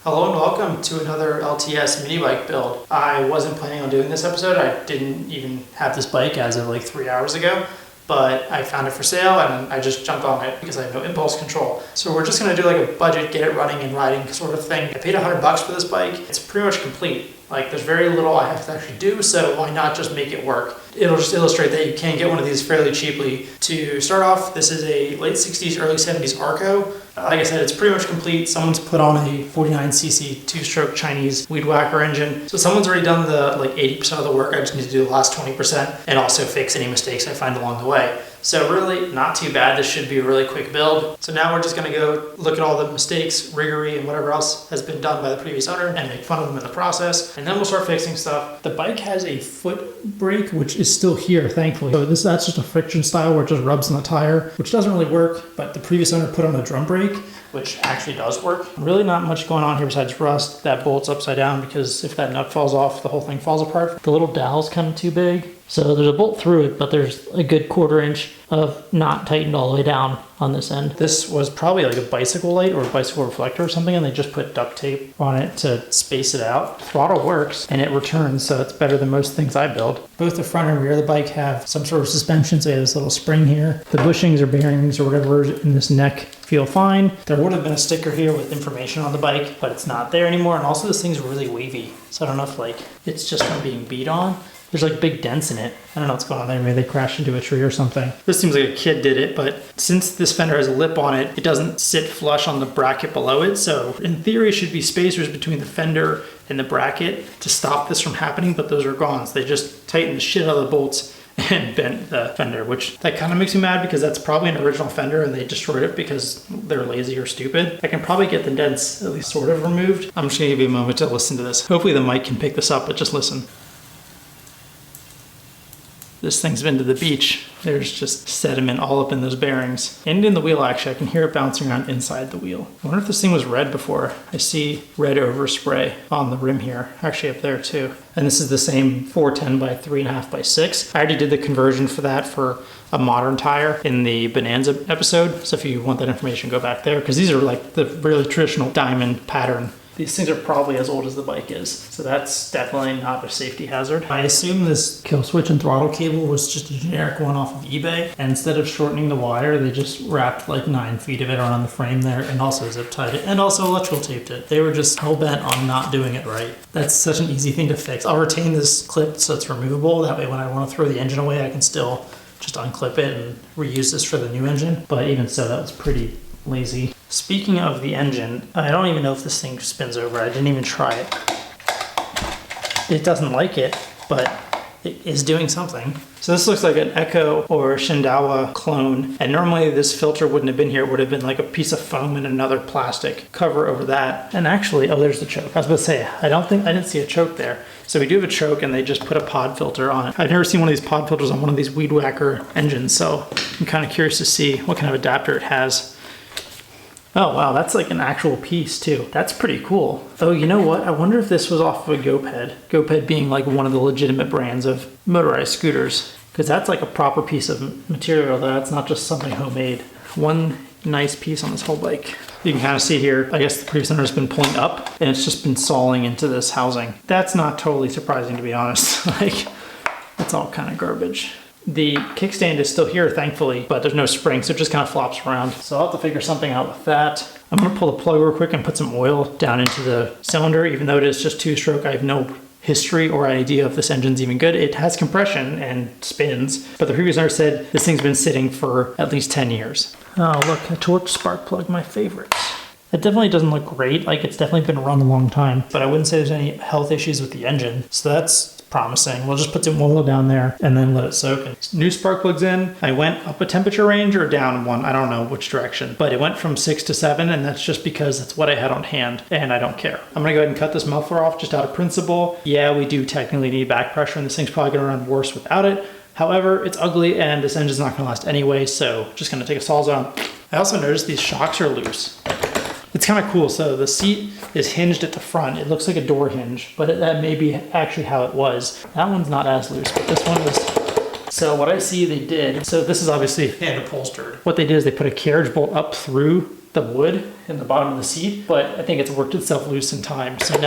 Hello and welcome to another LTS mini bike build. I wasn't planning on doing this episode. I didn't even have this bike as of like 3 hours ago, but I found it for sale and I just jumped on it because I have no impulse control. So we're just gonna do like a budget, get it running and riding sort of thing. I paid $100 for this bike. It's pretty much complete. Like there's very little I have to actually do, so why not just make it work? It'll just illustrate that you can get one of these fairly cheaply. To start off, this is a late 60s, early 70s ARCO. Like I said, it's pretty much complete. Someone's put on a 49cc two-stroke Chinese weed whacker engine. So someone's already done the like 80% of the work. I just need to do the last 20% and also fix any mistakes I find along the way. So really not too bad. This should be a really quick build. So now we're just gonna go look at all the mistakes, riggery, and whatever else has been done by the previous owner and make fun of them in the process. And then we'll start fixing stuff. The bike has a foot brake, which is still here, thankfully. So that's just a friction style where it just rubs on the tire, which doesn't really work, but the previous owner put on a drum brake, which actually does work. Really not much going on here besides rust. That bolt's upside down because if that nut falls off, the whole thing falls apart. The little dowel's kind of too big. So there's a bolt through it, but there's a good 1/4 inch of not tightened all the way down on this end. This was probably like a bicycle light or a bicycle reflector or something, and they just put duct tape on it to space it out. Throttle works and it returns, so it's better than most things I build. Both the front and rear of the bike have some sort of suspension, so you have this little spring here. The bushings or bearings or whatever in this neck feel fine. There would have been a sticker here with information on the bike, but it's not there anymore. And also this thing's really wavy, so I don't know if like it's just from being beat on. There's like big dents in it. I don't know what's going on there. Maybe they crashed into a tree or something. This seems like a kid did it, but since this fender has a lip on it, it doesn't sit flush on the bracket below it. So in theory, it should be spacers between the fender and the bracket to stop this from happening, but those are gone. So they just tightened the shit out of the bolts and bent the fender, which that kind of makes me mad because that's probably an original fender and they destroyed it because they're lazy or stupid. I can probably get the dents at least sort of removed. I'm just gonna give you a moment to listen to this. Hopefully the mic can pick this up, but just listen. This thing's been to the beach. There's just sediment all up in those bearings. And in the wheel, actually, I can hear it bouncing around inside the wheel. I wonder if this thing was red before. I see red overspray on the rim here, actually up there too. And this is the same 410 by 3.5 by 6. I already did the conversion for that for a modern tire in the Bonanza episode. So if you want that information, go back there, because these are like the really traditional diamond pattern. These things are probably as old as the bike is, so that's definitely not a safety hazard. I assume this kill switch and throttle cable was just a generic one off of eBay, and instead of shortening the wire, they just wrapped like 9 feet of it around the frame there and also zip tied it and also electrical taped it. They were just hell-bent on not doing it right. That's such an easy thing to fix. I'll retain this clip so it's removable. That way when I want to throw the engine away, I can still just unclip it and reuse this for the new engine. But even so, that was pretty lazy. Speaking of the engine, I don't even know if this thing spins over. I didn't even try it. It doesn't like it, but it is doing something. So this looks like an Echo or Shindawa clone, and normally this filter wouldn't have been here. It would have been like a piece of foam and another plastic cover over that. And actually, oh, there's the choke. I was about to say, I didn't see a choke there. So we do have a choke, and they just put a pod filter on it. I've never seen one of these pod filters on one of these weed whacker engines, so I'm kind of curious to see what kind of adapter it has. Oh wow, that's like an actual piece too. That's pretty cool. Oh, you know what? I wonder if this was off of a GoPed. GoPed being like one of the legitimate brands of motorized scooters. Because that's like a proper piece of material. That's not just something homemade. One nice piece on this whole bike. You can kind of see here, I guess the previous owner has been pulling up and it's just been sawing into this housing. That's not totally surprising, to be honest. Like, that's all kind of garbage. The kickstand is still here, thankfully, but there's no spring, so it just kind of flops around. So I'll have to figure something out with that. I'm gonna pull the plug real quick and put some oil down into the cylinder. Even though it is just 2-stroke, I have no history or idea if this engine's even good. It has compression and spins, but the previous owner said this thing's been sitting for at least 10 years. Oh, look, a torch spark plug, my favorites. It definitely doesn't look great. Like, it's definitely been run a long time, but I wouldn't say there's any health issues with the engine. So that's promising. We'll just put some oil down there and then let it soak. And new spark plugs in. I went up a temperature range or down one. I don't know which direction, but it went from 6 to 7, and that's just because that's what I had on hand and I don't care. I'm gonna go ahead and cut this muffler off just out of principle. Yeah, we do technically need back pressure and this thing's probably gonna run worse without it. However, it's ugly and this engine's not gonna last anyway, so just gonna take a sawzall. I also noticed these shocks are loose. It's kind of cool. So the seat is hinged at the front. It looks like a door hinge, but that may be actually how it was. That one's not as loose, but this one was. So what I see they did, so this is obviously hand upholstered. What they did is they put a carriage bolt up through the wood in the bottom of the seat, but I think it's worked itself loose in time. So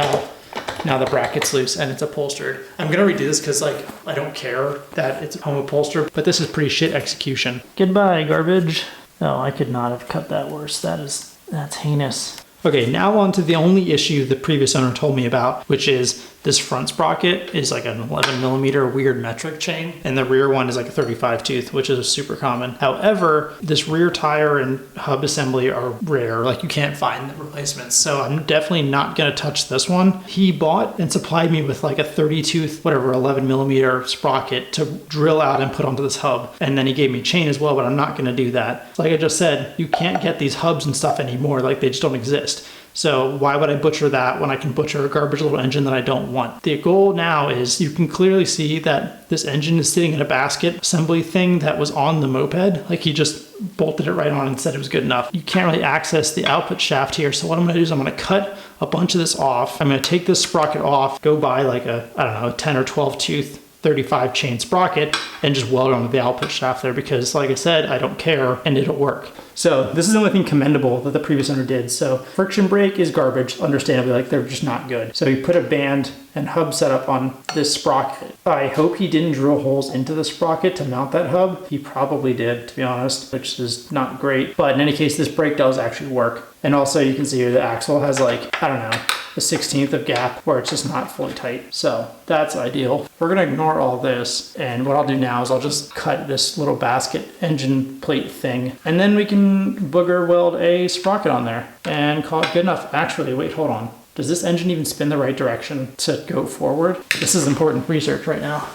now the bracket's loose and it's upholstered. I'm gonna redo this because like I don't care that it's home upholstered, but this is pretty shit execution. Goodbye, garbage. Oh, I could not have cut that worse. That's heinous. Okay, now on to the only issue the previous owner told me about, which is this front sprocket is like an 11mm weird metric chain, and the rear one is like a 35 tooth, which is super common. However, this rear tire and hub assembly are rare, like you can't find the replacements. So I'm definitely not gonna touch this one. He bought and supplied me with like a 30 tooth, whatever, 11mm sprocket to drill out and put onto this hub. And then he gave me a chain as well, but I'm not gonna do that. Like I just said, you can't get these hubs and stuff anymore, like they just don't exist. So why would I butcher that when I can butcher a garbage little engine that I don't want? The goal now is you can clearly see that this engine is sitting in a basket assembly thing that was on the moped. Like he just bolted it right on and said it was good enough. You can't really access the output shaft here. So what I'm gonna do is I'm gonna cut a bunch of this off. I'm gonna take this sprocket off, go buy like a, I don't know, a 10 or 12 tooth 35 chain sprocket and just weld it onto the output shaft there because like I said, I don't care and it'll work. So this is the only thing commendable that the previous owner did. So friction brake is garbage, understandably, like they're just not good. So he put a band and hub setup on this sprocket. I hope he didn't drill holes into the sprocket to mount that hub. He probably did, to be honest, which is not great. But in any case, this brake does actually work. And also you can see here the axle has like, I don't know, a 1/16 of gap where it's just not fully tight. So that's ideal. We're gonna ignore all this. And what I'll do now is I'll just cut this little basket engine plate thing. And then we can booger weld a sprocket on there and call it good enough. Actually, wait, hold on. Does this engine even spin the right direction to go forward? This is important research right now.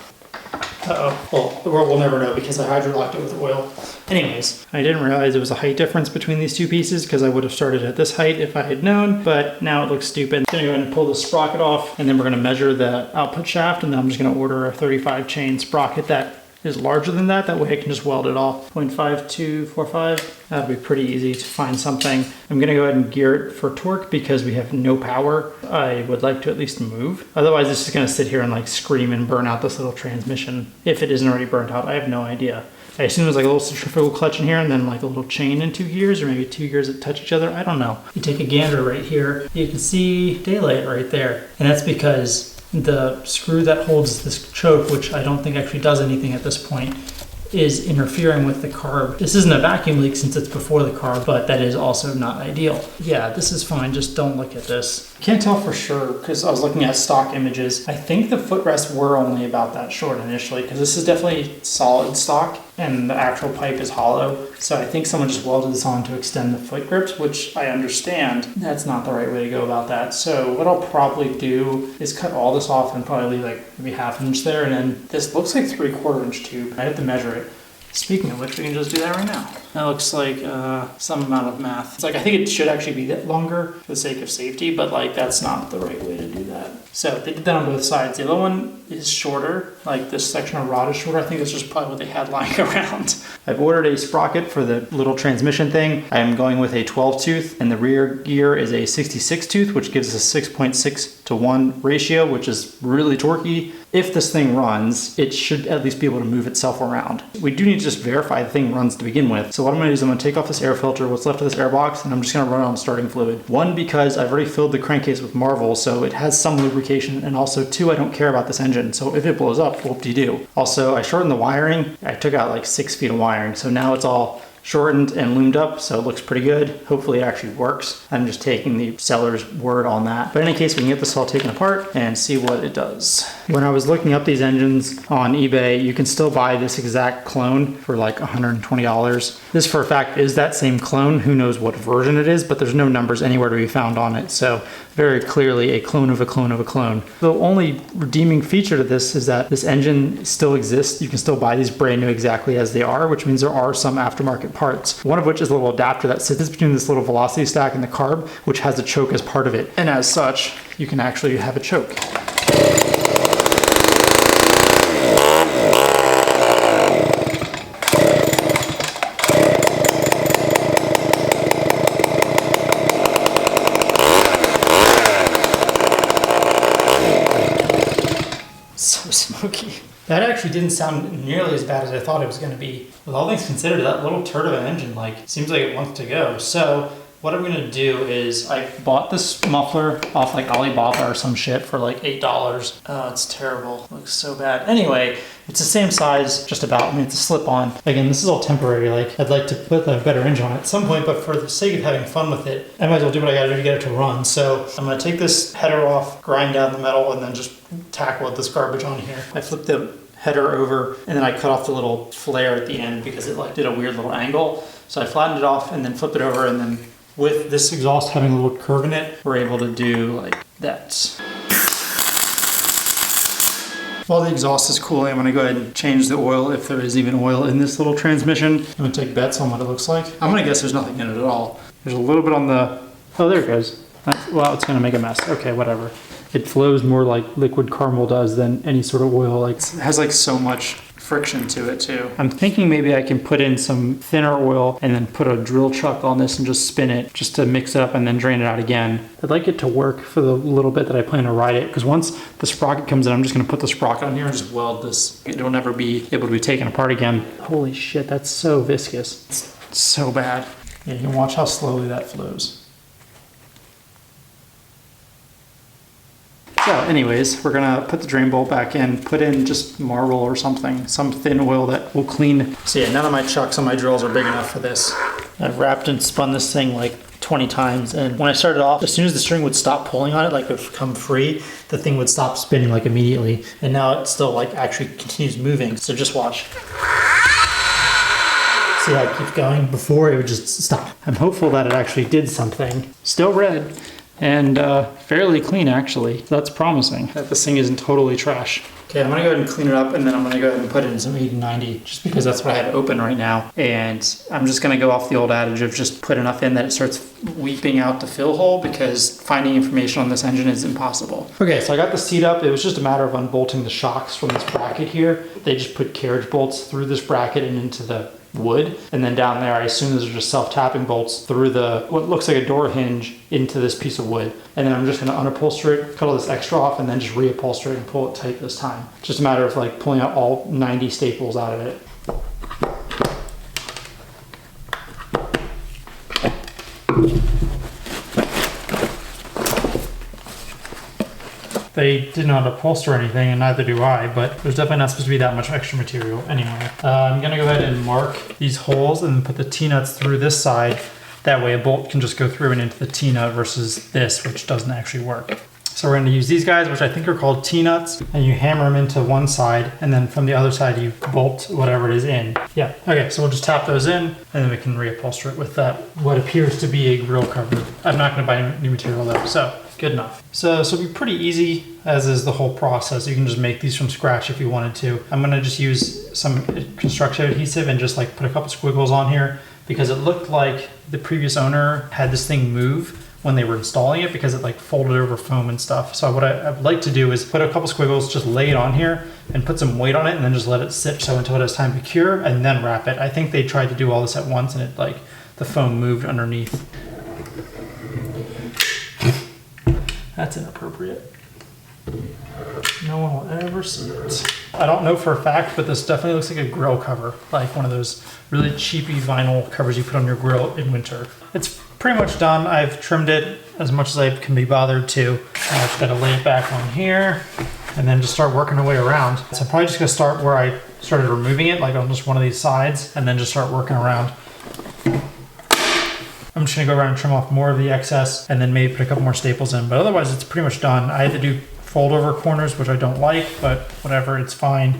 Uh-oh. Well, the world will never know because I hydrolocked it with oil. Anyways, I didn't realize there was a height difference between these two pieces because I would have started at this height if I had known, but now it looks stupid. I'm gonna go ahead and pull the sprocket off and then we're gonna measure the output shaft and then I'm just gonna order a 35 chain sprocket that is larger than that. That way I can just weld it off. 0.5245. That'll be pretty easy to find something. I'm gonna go ahead and gear it for torque because we have no power. I would like to at least move. Otherwise it's just gonna sit here and like scream and burn out this little transmission. If it isn't already burnt out, I have no idea. I assume there's like a little centrifugal clutch in here and then like a little chain in 2 gears or maybe 2 gears that touch each other. I don't know. You take a gander right here, you can see daylight right there. And that's because the screw that holds this choke, which I don't think actually does anything at this point, is interfering with the carb. This isn't a vacuum leak since it's before the carb, but that is also not ideal. Yeah, this is fine, just don't look at this. Can't tell for sure because I was looking at stock images. I think the footrests were only about that short initially because this is definitely solid stock and the actual pipe is hollow. So I think someone just welded this on to extend the foot grips, which I understand. That's not the right way to go about that. So what I'll probably do is cut all this off and probably leave like maybe 1/2 inch there. And then this looks like 3/4 inch tube. I have to measure it. Speaking of which, we can just do that right now. That looks like some amount of math. It's like, I think it should actually be that longer for the sake of safety, but like that's not the right way to do that. So they did that on both sides. The other one is shorter, like this section of rod is shorter. I think that's just probably what they had lying around. I've ordered a sprocket for the little transmission thing. I'm going with a 12 tooth and the rear gear is a 66 tooth, which gives us a 6.6:1 ratio, which is really torquey. If this thing runs, it should at least be able to move itself around. We do need to just verify the thing runs to begin with. So what I'm gonna do is I'm gonna take off this air filter, what's left of this air box, and I'm just gonna run it on starting fluid. One, because I've already filled the crankcase with Marvel, so it has some lubrication, and also two, I don't care about this engine, so if it blows up, whoop-de-doo. Also, I shortened the wiring. I took out like 6 feet of wiring, so now it's all shortened and loomed up, so it looks pretty good. Hopefully it actually works. I'm just taking the seller's word on that. But in any case, we can get this all taken apart and see what it does. When I was looking up these engines on eBay, you can still buy this exact clone for like $120. This for a fact is that same clone. Who knows what version it is, but there's no numbers anywhere to be found on it. So very clearly a clone of a clone of a clone. The only redeeming feature to this is that this engine still exists. You can still buy these brand new exactly as they are, which means there are some aftermarket parts. One of which is a little adapter that sits between this little velocity stack and the carb, which has a choke as part of it. And as such, you can actually have a choke. So smoky. That actually didn't sound nearly as bad as I thought it was going to be. With all things considered, that little turd of an engine, like, seems like it wants to go. So what I'm gonna do is I bought this muffler off like Alibaba or some shit for like $8. Oh, it's terrible. It looks so bad. Anyway, it's the same size, just about. I mean, it's a slip-on. Again, this is all temporary. Like, I'd like to put a better engine on it at some point, but for the sake of having fun with it, I might as well do what I gotta do to get it to run. So I'm gonna take this header off, grind down the metal, and then just tackle with this garbage on here. I flipped the header over, and then I cut off the little flare at the end because it like did a weird little angle. So I flattened it off and then flipped it over, and then with this exhaust having a little curve in it, we're able to do like that. While the exhaust is cooling, I'm gonna go ahead and change the oil, if there is even oil in this little transmission. I'm gonna take bets on what it looks like. I'm gonna guess there's nothing in it at all. There's a little bit on the, oh, there it goes. Well, it's gonna make a mess. Okay, whatever. It flows more like liquid caramel does than any sort of oil. Like, it has like so much friction to it too. I'm thinking maybe I can put in some thinner oil and then put a drill chuck on this and just spin it just to mix it up and then drain it out again. I'd like it to work for the little bit that I plan to ride it, because once the sprocket comes in, I'm just gonna put the sprocket on here and just weld this. It'll never be able to be taken apart again. Holy shit, that's so viscous. It's so bad. Yeah, you can watch how slowly that flows. So anyways, we're gonna put the drain bolt back in, put in just marble or something, some thin oil that will clean. So yeah, none of my chucks on my drills are big enough for this. I've wrapped and spun this thing like 20 times, and when I started off, as soon as the string would stop pulling on it, like it would come free, the thing would stop spinning like immediately. And now it still like actually continues moving, so just watch. See how it keeps going? Before it would just stop. I'm hopeful that it actually did something. Still red. And fairly clean actually. So that's promising that this thing isn't totally trash. Okay, I'm gonna go ahead and clean it up, and then I'm gonna go ahead and put it in some 80/90, just because that's what I have open right now. And I'm just gonna go off the old adage of just put enough in that it starts weeping out the fill hole, because finding information on this engine is impossible. Okay, so I got the seat up. It was just a matter of unbolting the shocks from this bracket here. They just put carriage bolts through this bracket and into the wood, and then down there I assume those are just self-tapping bolts through the what looks like a door hinge into this piece of wood. And then I'm just going to unupholster it, cut all this extra off, and then just reupholster it and pull it tight this time. Just a matter of like pulling out all 90 staples out of it. They did not upholster anything, and neither do I, but there's definitely not supposed to be that much extra material anyway. I'm gonna go ahead and mark these holes and then put the T-nuts through this side. That way a bolt can just go through and into the T-nut versus this, which doesn't actually work. So we're gonna use these guys, which I think are called T-nuts, and you hammer them into one side, and then from the other side you bolt whatever it is in. Yeah, okay, so we'll just tap those in, and then we can reupholster it with that, what appears to be a grill cover. I'm not gonna buy new material though, so good enough. So it'll be pretty easy, as is the whole process. You can just make these from scratch if you wanted to. I'm gonna just use some construction adhesive and just like put a couple squiggles on here, because it looked like the previous owner had this thing move when they were installing it, because it like folded over foam and stuff. So what I'd like to do is put a couple squiggles, just lay it on here and put some weight on it, and then just let it sit so until it has time to cure, and then wrap it. I think they tried to do all this at once, and it like the foam moved underneath. That's inappropriate. No one will ever see it. I don't know for a fact, but this definitely looks like a grill cover, like one of those really cheapy vinyl covers you put on your grill in winter. It's pretty much done. I've trimmed it as much as I can be bothered to. I just gotta lay it back on here and then just start working our way around. So I'm probably just gonna start where I started removing it, like on just one of these sides, and then just start working around. I'm just gonna go around and trim off more of the excess, and then maybe put a couple more staples in, but otherwise it's pretty much done. I had to do fold over corners, which I don't like, but whatever, it's fine.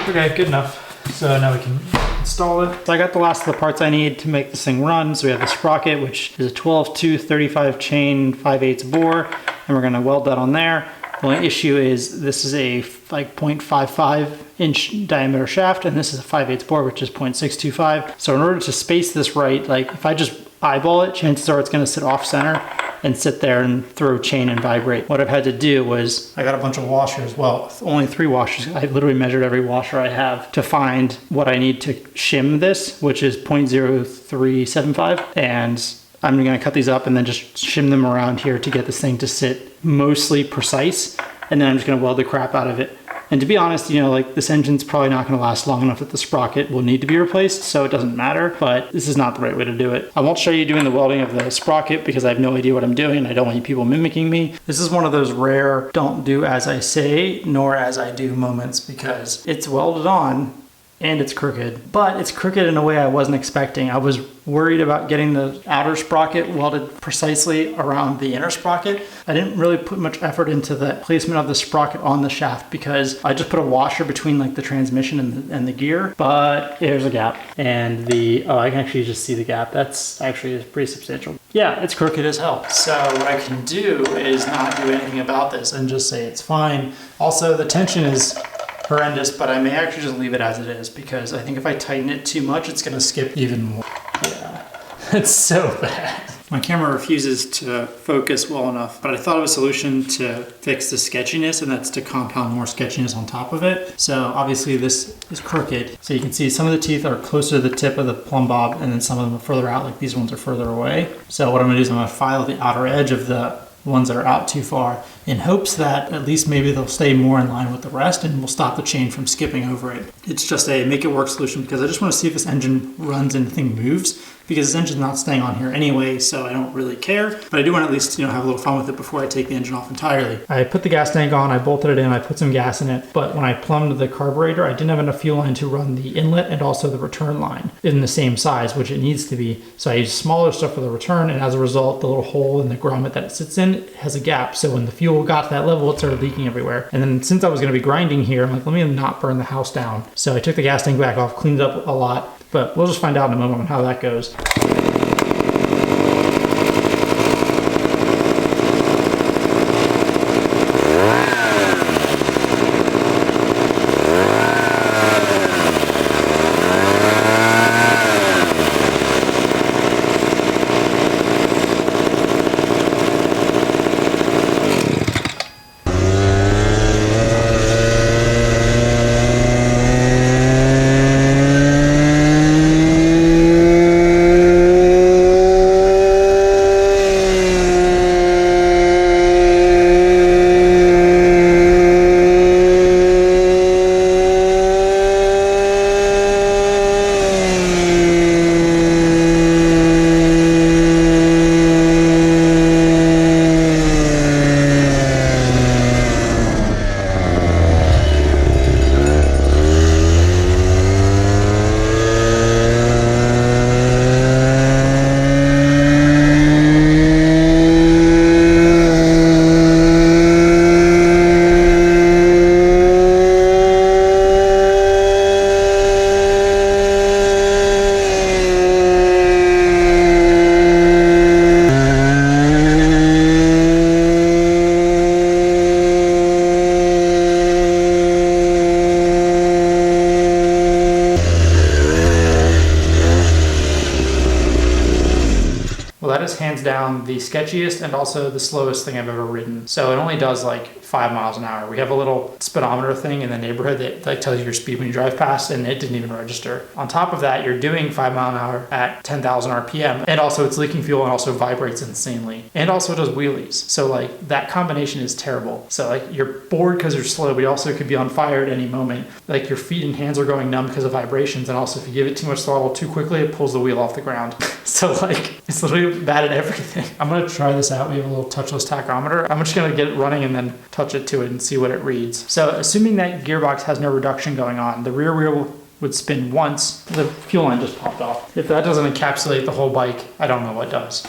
Okay, good enough. So now we can install it. So I got the last of the parts I need to make this thing run. So we have the sprocket, which is a 12-2 35 chain 5/8 bore, and we're gonna weld that on there. The only issue is this is a like 0.55 inch diameter shaft, and this is a 5/8 bore, which is 0.625. So in order to space this right, like if I just eyeball it, chances are it's gonna sit off center and sit there and throw chain and vibrate. What I've had to do was, I got a bunch of washers, well, only 3 washers. I literally measured every washer I have to find what I need to shim this, which is 0.0375. And I'm gonna cut these up and then just shim them around here to get this thing to sit mostly precise. And then I'm just gonna weld the crap out of it And to be honest, you know, like this engine's probably not going to last long enough that the sprocket will need to be replaced, so it doesn't matter, but this is not the right way to do it. I won't show you doing the welding of the sprocket because I have no idea what I'm doing and I don't want people mimicking me. This is one of those rare don't do as I say nor as I do moments because it's welded on and it's crooked, but it's crooked in a way I wasn't expecting. I was worried about getting the outer sprocket welded precisely around the inner sprocket. I didn't really put much effort into the placement of the sprocket on the shaft because I just put a washer between like the transmission and the gear, but there's a gap and I can actually just see the gap. That's actually pretty substantial. Yeah, it's crooked as hell. So what I can do is not do anything about this and just say it's fine. Also, the tension is horrendous, but I may actually just leave it as it is because I think if I tighten it too much, it's gonna skip even more. Yeah, it's so bad. My camera refuses to focus well enough, but I thought of a solution to fix the sketchiness, and that's to compound more sketchiness on top of it. So obviously this is crooked. So you can see some of the teeth are closer to the tip of the plumb bob, and then some of them are further out, like these ones are further away. So what I'm gonna do is I'm gonna file the outer edge of the ones that are out too far in hopes that at least maybe they'll stay more in line with the rest and we'll stop the chain from skipping over it. It's just a make it work solution because I just want to see if this engine runs and the thing moves because this engine's not staying on here anyway, so I don't really care. But I do want to at least, you know, have a little fun with it before I take the engine off entirely. I put the gas tank on, I bolted it in, I put some gas in it, but when I plumbed the carburetor, I didn't have enough fuel line to run the inlet and also the return line in the same size, which it needs to be. So I used smaller stuff for the return, and as a result, the little hole in the grommet that it sits in has a gap. So when the fuel got to that level, it started leaking everywhere. And then since I was going to be grinding here, I'm like, let me not burn the house down. So I took the gas tank back off, cleaned it up a lot, but we'll just find out in a moment on how that goes. Hands down the sketchiest and also the slowest thing I've ever ridden. So it only does like 5 miles an hour. We have a little speedometer thing in the neighborhood that like tells you your speed when you drive past, and it didn't even register. On top of that, you're doing 5 miles an hour at 10,000 RPM, and also it's leaking fuel and also vibrates insanely, and also does wheelies. So like that combination is terrible. So like you're bored because you're slow, but you also could be on fire at any moment. Like your feet and hands are going numb because of vibrations, and also if you give it too much throttle too quickly, it pulls the wheel off the ground. So like it's literally bad at everything. I'm gonna try this out. We have a little touchless tachometer. I'm just gonna get it running and then touch it to it and see what it reads. So assuming that gearbox has no reduction going on, the rear wheel would spin once. The fuel line just popped off. If that doesn't encapsulate the whole bike, I don't know what does.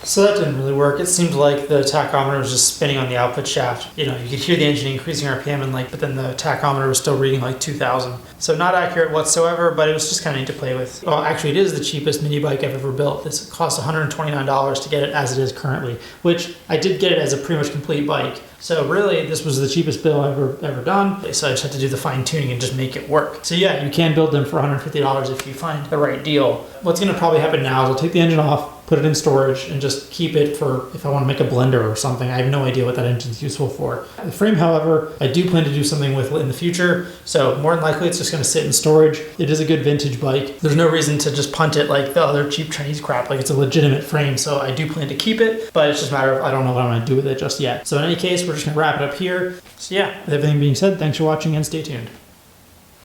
So that didn't really work. work, it seemed like the tachometer was just spinning on the output shaft. You know, you could hear the engine increasing RPM and but then the tachometer was still reading like 2,000. So not accurate whatsoever, but it was just kind of neat to play with. Well, actually it is the cheapest mini bike I've ever built. This cost $129 to get it as it is currently, which I did get it as a pretty much complete bike. So really, this was the cheapest build I've ever done. So I just had to do the fine tuning and just make it work. So yeah, you can build them for $150 if you find the right deal. What's gonna probably happen now is I'll take the engine off, put it in storage, and just keep it for if I want to make a blender or something. I have no idea what that engine's useful for. The frame, however, I do plan to do something with in the future. So more than likely, it's just going to sit in storage. It is a good vintage bike. There's no reason to just punt it like the other cheap Chinese crap. Like, it's a legitimate frame, so I do plan to keep it, but it's just a matter of I don't know what I'm going to do with it just yet. So in any case, we're just going to wrap it up here. So yeah, with everything being said, thanks for watching and stay tuned.